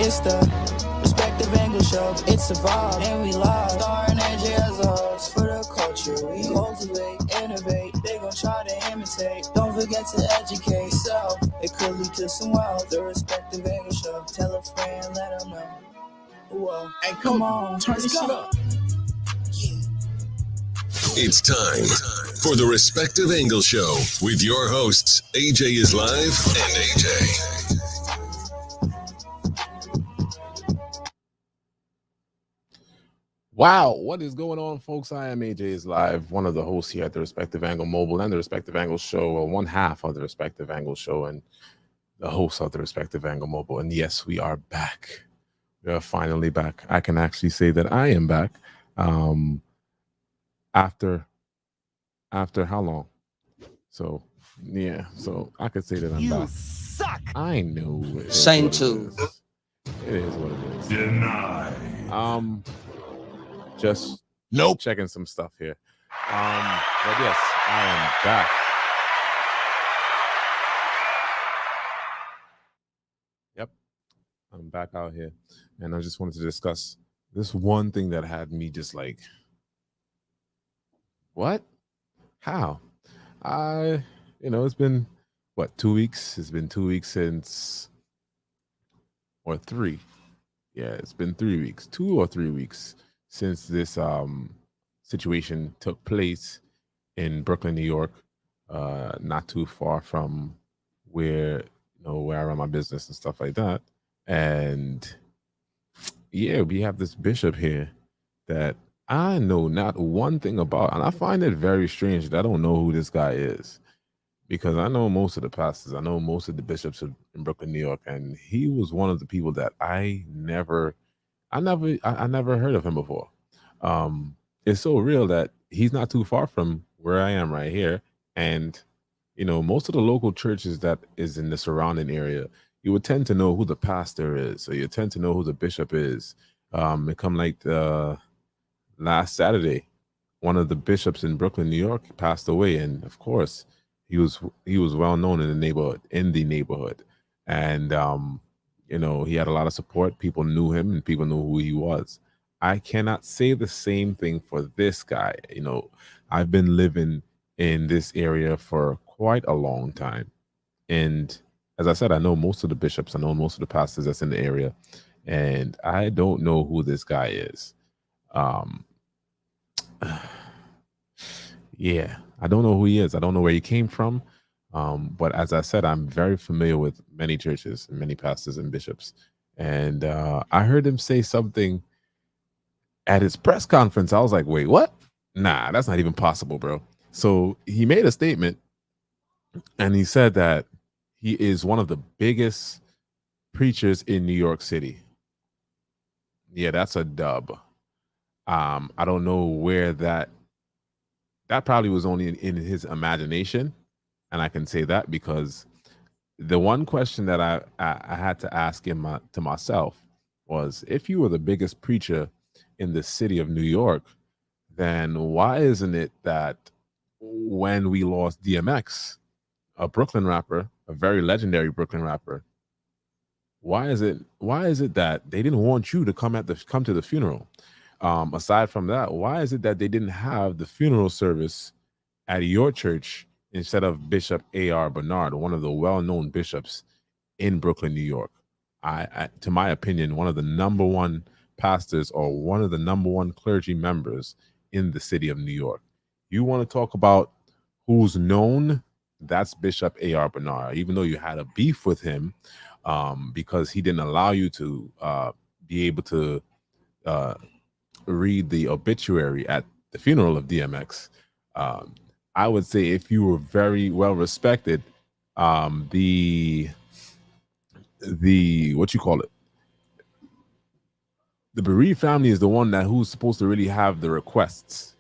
It's the Perspective Angle Show. It's a vibe, and we live. Starring AJ as a host for the culture. We cultivate, innovate. They gon' try to imitate. Don't forget to educate yourself. It could lead to some wealth. The Perspective Angle Show. Tell a friend, let them know. Whoa. Hey, come on, turn this shit up. It's time for the Respective Angle Show with your hosts, AJ is Live and AJ. Wow, what is going on, folks? I am AJ is Live, one of the hosts here at the Respective Angle Mobile and the Respective Angle Show, or one half of the Respective Angle Show and the host of the Respective Angle Mobile. And yes, we are back. We are finally back. I can actually say that I am back. After how long? So yeah, so I could say that I'm back. You suck. I knew it. Same too. It is what it is. Deny. Just checking some stuff here. But yes, I am back. Yep, I'm back out here, and I just wanted to discuss this one thing that had me just like, what? How? It's been what, 2 weeks? It's been 2 weeks since, or 3. Yeah, it's been 3 weeks, 2 or 3 weeks since this situation took place in Brooklyn, New York, not too far from where I run my business and stuff like that. And yeah, we have this bishop here that I know not one thing about, and I find it very strange that I don't know who this guy is, because I know most of the pastors, I know most of the bishops in Brooklyn, New York, and he was one of the people that I never heard of him before. It's so real that he's not too far from where I am right here, and most of the local churches that is in the surrounding area, you would tend to know who the pastor is, or you tend to know who the bishop is. It come like last Saturday, one of the bishops in Brooklyn, New York, passed away, and of course, he was well known in the neighborhood, and he had a lot of support. People knew him, and people knew who he was. I cannot say the same thing for this guy. I've been living in this area for quite a long time, and as I said, I know most of the bishops, I know most of the pastors that's in the area, and I don't know who this guy is. Yeah, I don't know who he is. I don't know where he came from. But as I said, I'm very familiar with many churches and many pastors and bishops. And I heard him say something at his press conference. I was like, wait, what? Nah, that's not even possible, bro. So he made a statement, and he said that he is one of the biggest preachers in New York City. Yeah, that's a dub. I don't know where that probably was only in his imagination. And I can say that because the one question that I had to ask to myself was, if you were the biggest preacher in the city of New York, then why isn't it that when we lost DMX, a Brooklyn rapper, a very legendary Brooklyn rapper, why is it that they didn't want you to come to the funeral? Aside from that, why is it that they didn't have the funeral service at your church instead of Bishop A.R. Bernard, one of the well-known bishops in Brooklyn, New York? To my opinion, one of the number one pastors, or one of the number one clergy members in the city of New York. You want to talk about who's known? That's Bishop A.R. Bernard. Even though you had a beef with him because he didn't allow you to be able to read the obituary at the funeral of DMX. I would say if you were very well respected, the what you call it, the bereaved family is the one who's supposed to really have the requests,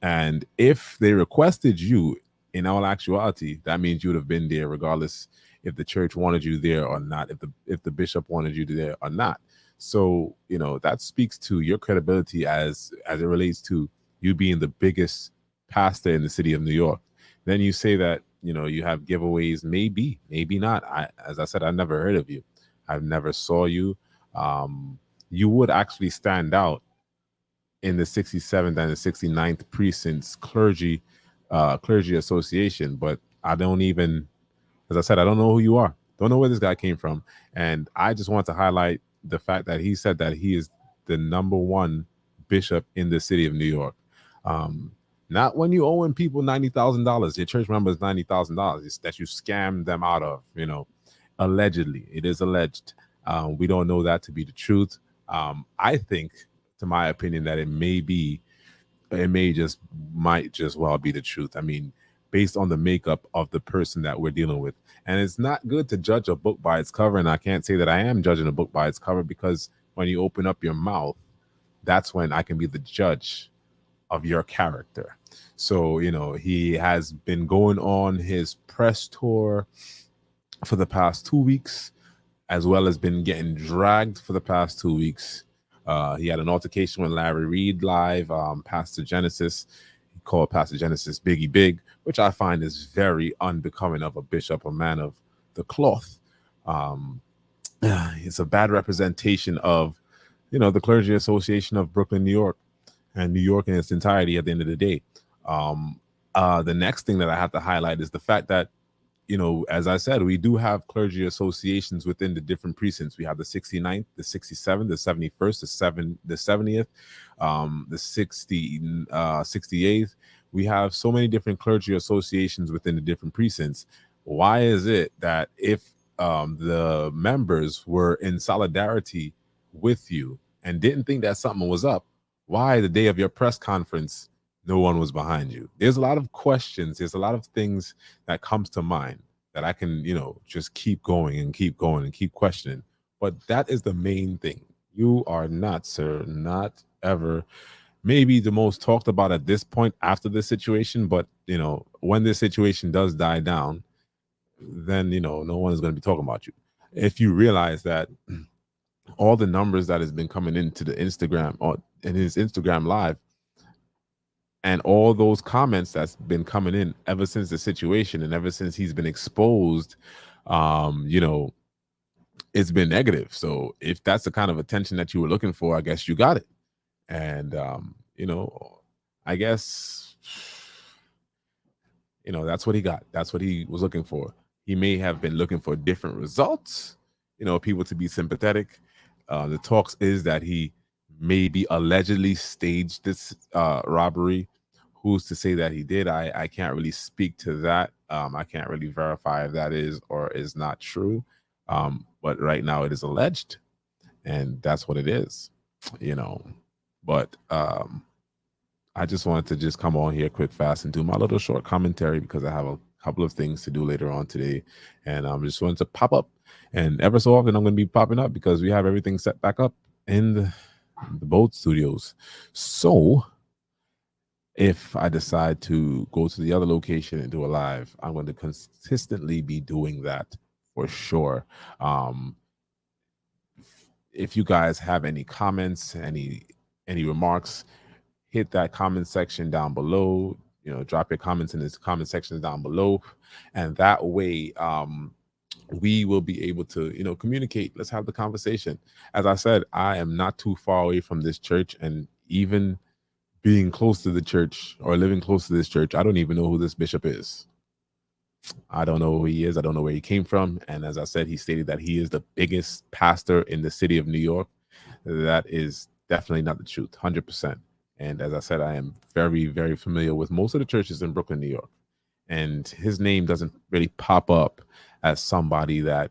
and if they requested you, in all actuality, that means you would have been there regardless if the church wanted you there or not, if the bishop wanted you there or not. So, that speaks to your credibility as it relates to you being the biggest pastor in the city of New York. Then you say that, you have giveaways, maybe not. As I said, I never heard of you. I've never saw you. you would actually stand out in the 67th and the 69th precincts clergy association. But I don't even, as I said, I don't know who you are. Don't know where this guy came from. And I just want to highlight the fact that he said that he is the number one bishop in the city of New York. Not when you owing people $90,000. Your church member is $90,000 that you scammed them out of. Allegedly, it is alleged. We don't know that to be the truth. I think, to my opinion, that might just well be the truth. I mean, based on the makeup of the person that we're dealing with. And it's not good to judge a book by its cover. And I can't say that I am judging a book by its cover, because when you open up your mouth, that's when I can be the judge of your character. So, he has been going on his press tour for the past 2 weeks, as well as been getting dragged for the past 2 weeks. He had an altercation with Larry Reed live, Pastor Genesis. He called Pastor Genesis Biggie Big, which I find is very unbecoming of a bishop, a man of the cloth. It's a bad representation of, the Clergy Association of Brooklyn, New York, and New York in its entirety at the end of the day. The next thing that I have to highlight is the fact that, as I said, we do have clergy associations within the different precincts. We have the 69th, the 67th, the 71st, the 70th, the 68th. We have so many different clergy associations within the different precincts. Why is it that if the members were in solidarity with you and didn't think that something was up, why the day of your press conference no one was behind you? There's a lot of questions. There's a lot of things that comes to mind that I can, just keep going and keep questioning. But that is the main thing. You are not, sir, not ever, maybe the most talked about at this point after this situation. But, when this situation does die down, then, no one is going to be talking about you. If you realize that all the numbers that has been coming into the Instagram or in his Instagram live, and all those comments that's been coming in ever since the situation and ever since he's been exposed, it's been negative. So if that's the kind of attention that you were looking for, I guess you got it. And, I guess, that's what he got. That's what he was looking for. He may have been looking for different results, people to be sympathetic. The talks is that he maybe allegedly staged this robbery. Who's to say that he did? I can't really speak to that. I can't really verify if that is or is not true. But right now it is alleged, and that's what it is, But I just wanted to just come on here quick, fast, and do my little short commentary because I have a couple of things to do later on today, and I'm just wanted to pop up. And ever so often I'm going to be popping up because we have everything set back up in the both studios. So if I decide to go to the other location and do a live, I'm going to consistently be doing that for sure. If you guys have any comments, any remarks, hit that comment section down below. Drop your comments in this comment section down below, and that way we will be able to communicate. Let's have the conversation. As I said, I am not too far away from this church, and even being close to the church or living close to this church, I don't even know who this bishop is. I don't know who he is. I don't know where he came from. And as I said, he stated that he is the biggest pastor in the city of New York. That is definitely not the truth, 100%. And as I said, I am very, very familiar with most of the churches in Brooklyn, New York. And his name doesn't really pop up as somebody that,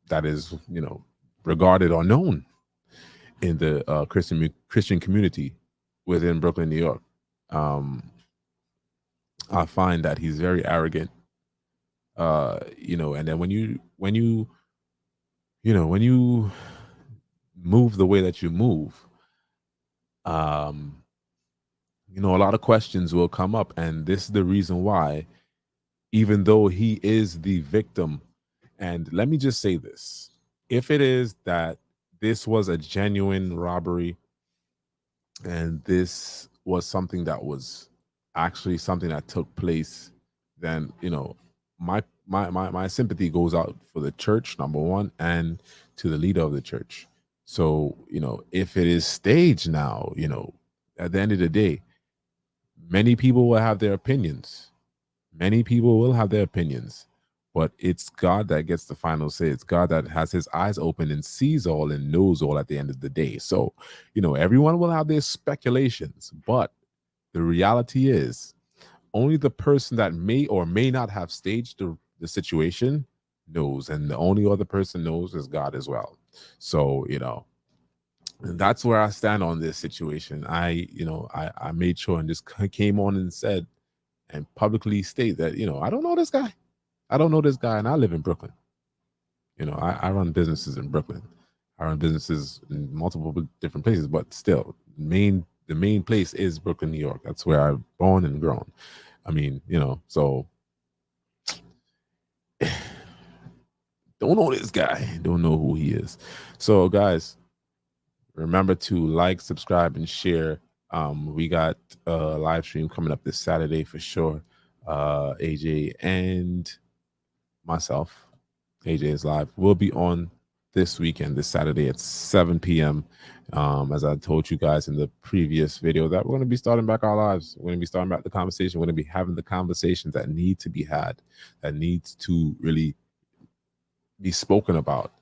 that is, regarded or known in the Christian community within Brooklyn, New York. I find that he's very arrogant. And then when you move the way that you move, a lot of questions will come up. And this is the reason why, even though he is the victim, and let me just say this, if it is that this was a genuine robbery and this was something that was actually something that took place, then, my sympathy goes out for the church, number one, and to the leader of the church. So, if it is staged now, at the end of the day, many people will have their opinions. Many people will have their opinions, but it's God that gets the final say. It's God that has his eyes open and sees all and knows all at the end of the day. So, everyone will have their speculations, but the reality is only the person that may or may not have staged the situation knows, and the only other person knows is God as well. So, that's where I stand on this situation. I made sure and just came on and said and publicly state that, I don't know this guy. I don't know this guy, and I live in Brooklyn. I run businesses in Brooklyn. I run businesses in multiple different places, but still, the main place is Brooklyn, New York. That's where I'm born and grown. I mean, so don't know this guy, don't know who he is. So, guys, remember to like, subscribe, and share. We got a live stream coming up this Saturday for sure. AJ and myself, AJ is live. We'll be on this weekend, this Saturday at 7 p.m. As I told you guys in the previous video, that we're going to be starting back our lives. We're going to be starting back the conversation. We're going to be having the conversations that need to be had, that needs to really be spoken about.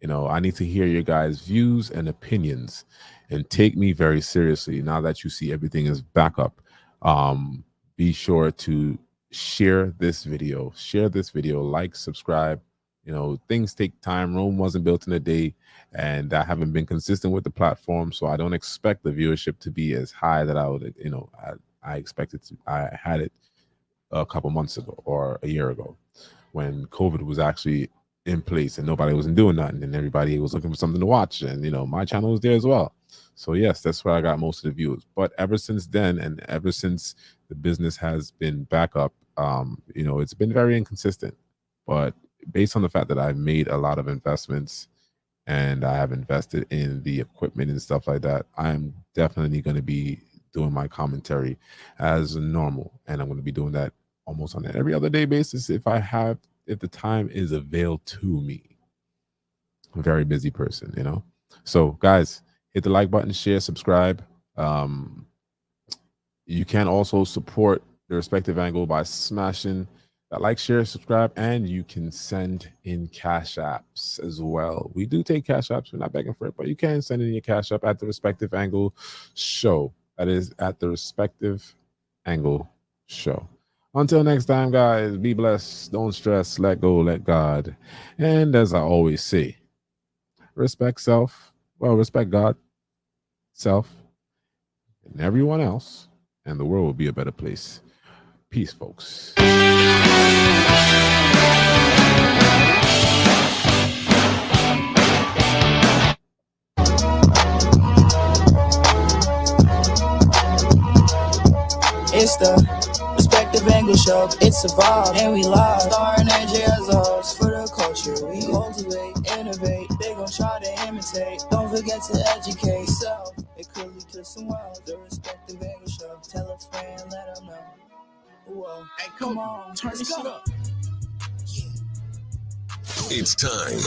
I need to hear your guys' views and opinions, and take me very seriously. Now that you see everything is back up, be sure to share this video, like, subscribe. Things take time. Rome wasn't built in a day, and I haven't been consistent with the platform, so I don't expect the viewership to be as high that I would, I expected to. I had it a couple months ago or a year ago when COVID was actually in place and nobody wasn't doing nothing and everybody was looking for something to watch, and my channel was there as well. So yes, that's where I got most of the views. But ever since then, and ever since the business has been back up, it's been very inconsistent. But based on the fact that I've made a lot of investments and I have invested in the equipment and stuff like that, I'm definitely going to be doing my commentary as normal, and I'm going to be doing that almost on an every other day basis if the time is availed to me. I'm a very busy person. So, guys, hit the like button, share, subscribe. You can also support the respective angle by smashing that like, share, subscribe, and you can send in cash apps as well. We do take cash apps. We're not begging for it, but you can send in your cash app at the respective angle show. That is at the respective angle show. Until next time, guys, be blessed. Don't stress. Let go. Let God. And as I always say, respect self. Well, respect God, self, and everyone else, and the world will be a better place. Peace, folks. It's the Respective Angle Show. It's a vibe, and we live. Starring AJ as a host for the culture. We cultivate, innovate. They gon' try to imitate. Don't forget to educate yourself. It could lead to some wealth. The Respective Angle Show. Tell a friend, let them know. Whoa. Hey, come on, turn this shit up. It's time